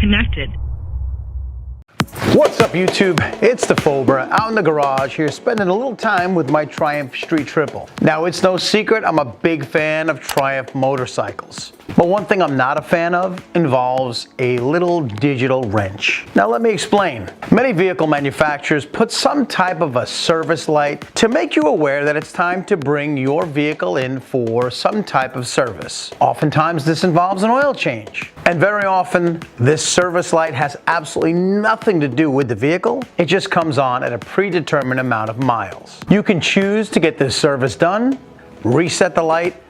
connected. What's up, YouTube? It's dafobra out in the garage here, spending a little time with my Triumph Street Triple. Now, it's no secret I'm a big fan of Triumph motorcycles. But one thing I'm not a fan of involves a little digital wrench. Now let me explain. Many vehicle manufacturers put some type of a service light to make you aware that it's time to bring your vehicle in for some type of service. Oftentimes this involves an oil change. And very often this service light has absolutely nothing to do with the vehicle. It just comes on at a predetermined amount of miles. You can choose to get this service done, reset the light,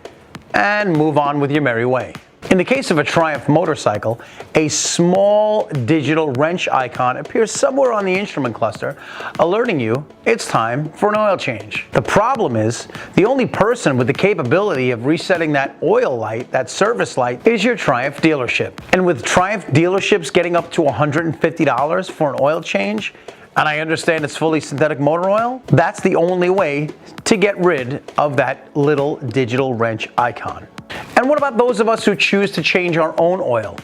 and move on with your merry way. In the case of a Triumph motorcycle, a small digital wrench icon appears somewhere on the instrument cluster, alerting you it's time for an oil change. The problem is, the only person with the capability of resetting that oil light, that service light, is your Triumph dealership. And with Triumph dealerships getting up to $150 for an oil change, and I understand it's fully synthetic motor oil, that's the only way to get rid of that little digital wrench icon. And what about those of us who choose to change our own oil?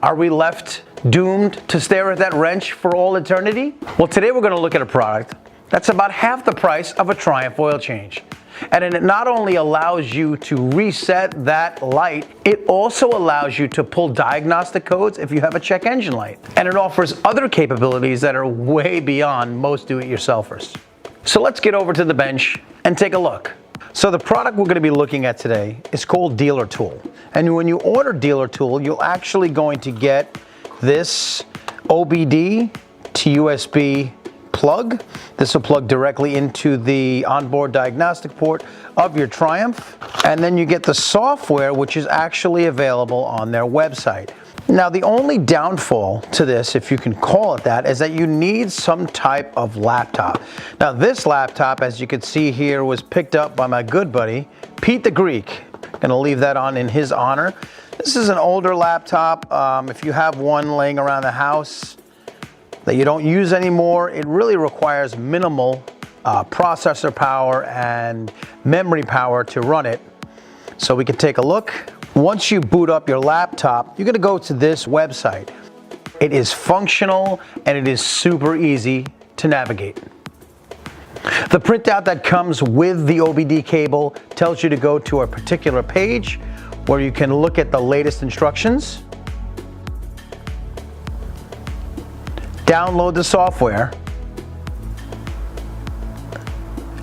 Are we left doomed to stare at that wrench for all eternity? Well, today we're going to look at a product that's about half the price of a Triumph oil change. And it not only allows you to reset that light, it also allows you to pull diagnostic codes if you have a check engine light. And it offers other capabilities that are way beyond most do-it-yourselfers. So let's get over to the bench and take a look. So the product we're going to be looking at today is called DealerTool. And when you order DealerTool, you're actually going to get this OBD to USB plug. This will plug directly into the onboard diagnostic port of your Triumph. And then you get the software, which is actually available on their website. Now, the only downfall to this, if you can call it that, is that you need some type of laptop. Now, this laptop, as you can see here, was picked up by my good buddy, Pete the Greek. Gonna leave that on in his honor. This is an older laptop. If you have one laying around the house that you don't use anymore, it really requires minimal processor power and memory power to run it. So we can take a look. Once you boot up your laptop, you're gonna go to this website. It is functional and it is super easy to navigate. The printout that comes with the OBD cable tells you to go to a particular page where you can look at the latest instructions, download the software,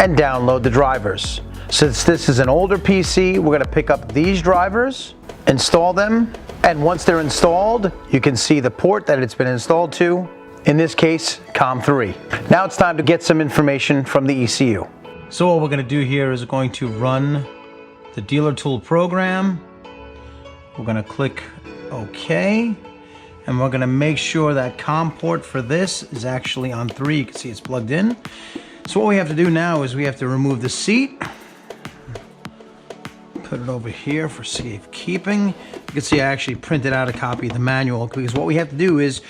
and download the drivers. Since this is an older PC, we're going to pick up these drivers, install them, and once they're installed, you can see the port that it's been installed to, in this case, COM3. Now it's time to get some information from the ECU. So what we're going to do here is going to run the DealerTool program. We're going to click OK, and we're going to make sure that COM port for this is actually on 3. You can see it's plugged in. So what we have to do now is we have to remove the seat. Put it over here for safekeeping. You can see I actually printed out a copy of the manual because what we have to do is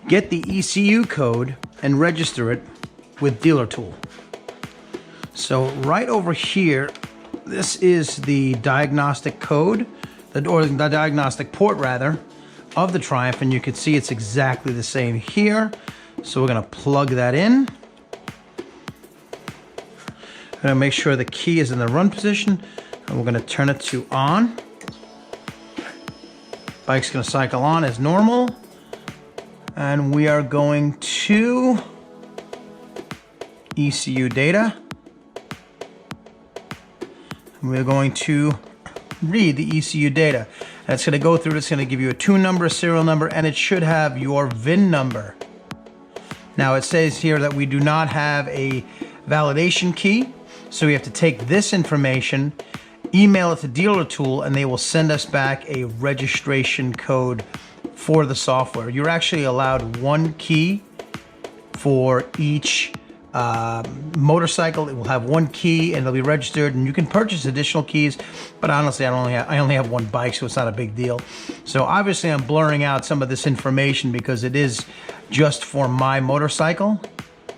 get the ECU code and register it with DealerTool. So right over here, this is the diagnostic code, or the diagnostic port rather, of the Triumph, and you can see it's exactly the same here. So we're gonna plug that in. I'm gonna make sure the key is in the run position. And we're going to turn it to on. Bike's going to cycle on as normal. And we are going to ECU data. We're going to read the ECU data. And it's going to go through, it's going to give you a tune number, a serial number, and it should have your VIN number. Now it says here that we do not have a validation key. So we have to take this information, email it to DealerTool, and they will send us back a registration code for the software. You're actually allowed one key for each motorcycle. It will have one key and it'll be registered, and you can purchase additional keys, but honestly I only have one bike, so it's not a big deal. So obviously I'm blurring out some of this information because it is just for my motorcycle.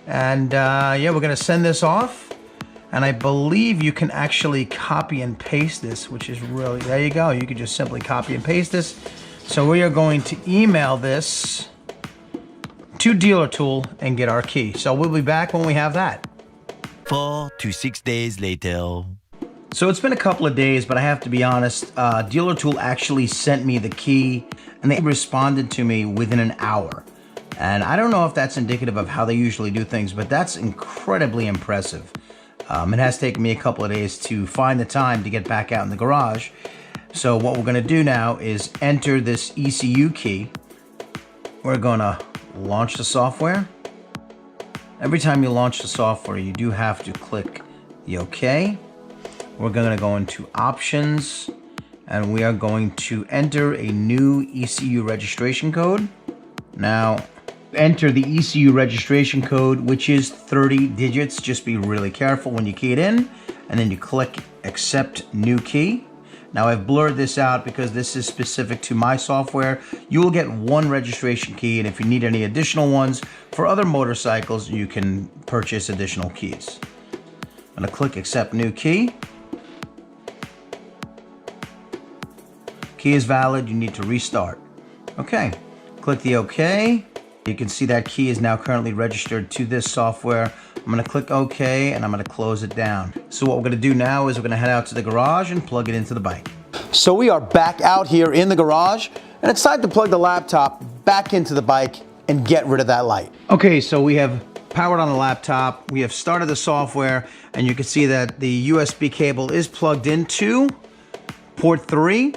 And yeah, we're gonna send this off. And I believe you can actually copy and paste this, which is really, there you go. You can just simply copy and paste this. So we are going to email this to DealerTool and get our key. So we'll be back when we have that. 4 to 6 days later. So it's been a couple of days, but I have to be honest, DealerTool actually sent me the key and they responded to me within an hour. And I don't know if that's indicative of how they usually do things, but that's incredibly impressive. It has taken me a couple of days to find the time to get back out in the garage. So what we're gonna do now is enter this ECU key. We're gonna launch the software. Every time you launch the software, you do have to click the OK. We're gonna go into options and we are going to enter a new ECU registration code. Now, enter the ECU registration code, which is 30 digits. Just be really careful when you key it in, and then you click accept new key. Now I've blurred this out because this is specific to my software. You will get one registration key, and if you need any additional ones for other motorcycles, you can purchase additional keys. I'm gonna click accept new key. Key is valid, you need to restart. Okay, click the OK. You can see that key is now currently registered to this software. I'm gonna click OK and I'm gonna close it down. So what we're gonna do now is we're gonna head out to the garage and plug it into the bike. So we are back out here in the garage and it's time to plug the laptop back into the bike and get rid of that light. Okay, so we have powered on the laptop, we have started the software, and you can see that the USB cable is plugged into port 3.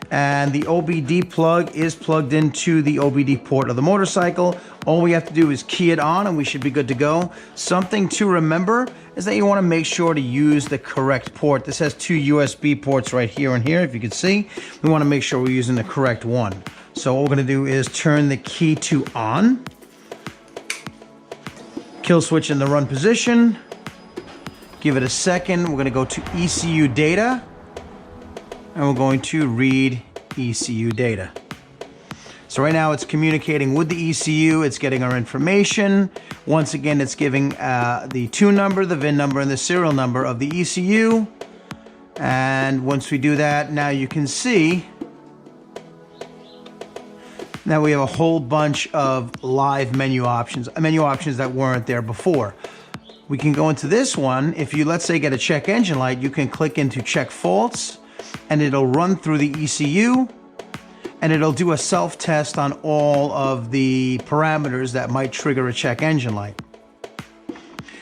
And the OBD plug is plugged into the OBD port of the motorcycle. All we have to do is key it on and we should be good to go. Something to remember is that you want to make sure to use the correct port. This has 2 USB ports right here and here, if you can see. We want to make sure we're using the correct one. So what we're going to do is turn the key to on. Kill switch in the run position. Give it a second. We're going to go to ECU data. And we're going to read ECU data. So right now it's communicating with the ECU, it's getting our information. Once again, it's giving the tune number, the VIN number, and the serial number of the ECU. And once we do that, now you can see now we have a whole bunch of live menu options that weren't there before. We can go into this one. If you, let's say, get a check engine light, you can click into check faults, and it'll run through the ECU and it'll do a self-test on all of the parameters that might trigger a check engine light.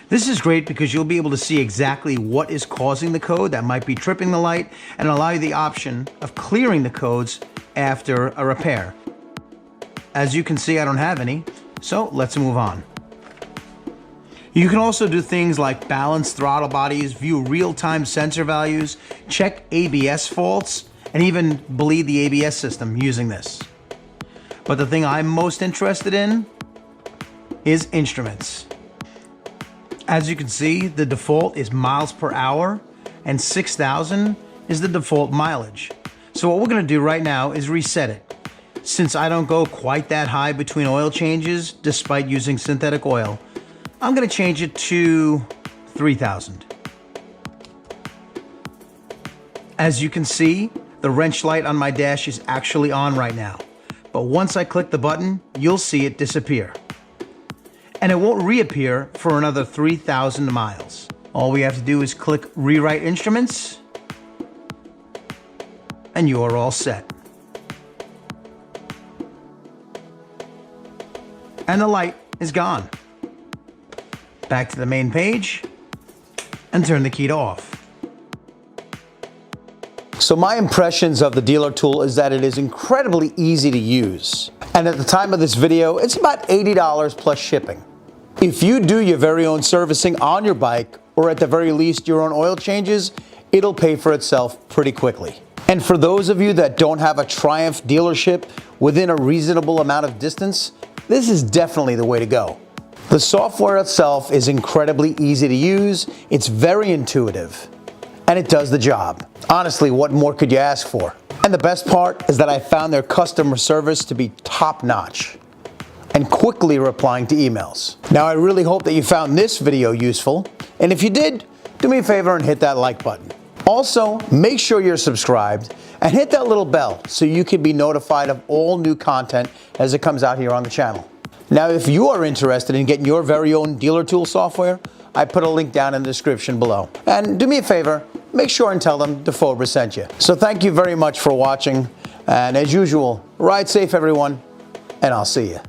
This is great because you'll be able to see exactly what is causing the code that might be tripping the light and allow you the option of clearing the codes after a repair. As you can see, I don't have any, so let's move on. You can also do things like balance throttle bodies, view real-time sensor values, check ABS faults, and even bleed the ABS system using this. But the thing I'm most interested in is instruments. As you can see, the default is miles per hour, and 6,000 is the default mileage. So what we're gonna do right now is reset it. Since I don't go quite that high between oil changes, despite using synthetic oil, I'm gonna change it to 3,000. As you can see, the wrench light on my dash is actually on right now. But once I click the button, you'll see it disappear. And it won't reappear for another 3,000 miles. All we have to do is click Rewrite Instruments, and you are all set. And the light is gone. Back to the main page, and turn the key to off. So my impressions of the DealerTool is that it is incredibly easy to use. And at the time of this video, it's about $80 plus shipping. If you do your very own servicing on your bike, or at the very least your own oil changes, it'll pay for itself pretty quickly. And for those of you that don't have a Triumph dealership within a reasonable amount of distance, this is definitely the way to go. The software itself is incredibly easy to use, it's very intuitive, and it does the job. Honestly, what more could you ask for? And the best part is that I found their customer service to be top-notch and quickly replying to emails. Now, I really hope that you found this video useful, and if you did, do me a favor and hit that like button. Also, make sure you're subscribed And hit that little bell so you can be notified of all new content as it comes out here on the channel. Now, if you are interested in getting your very own DealerTool software, I put a link down in the description below. And do me a favor, make sure and tell them dafobra sent you. So thank you very much for watching. And as usual, ride safe everyone, and I'll see you.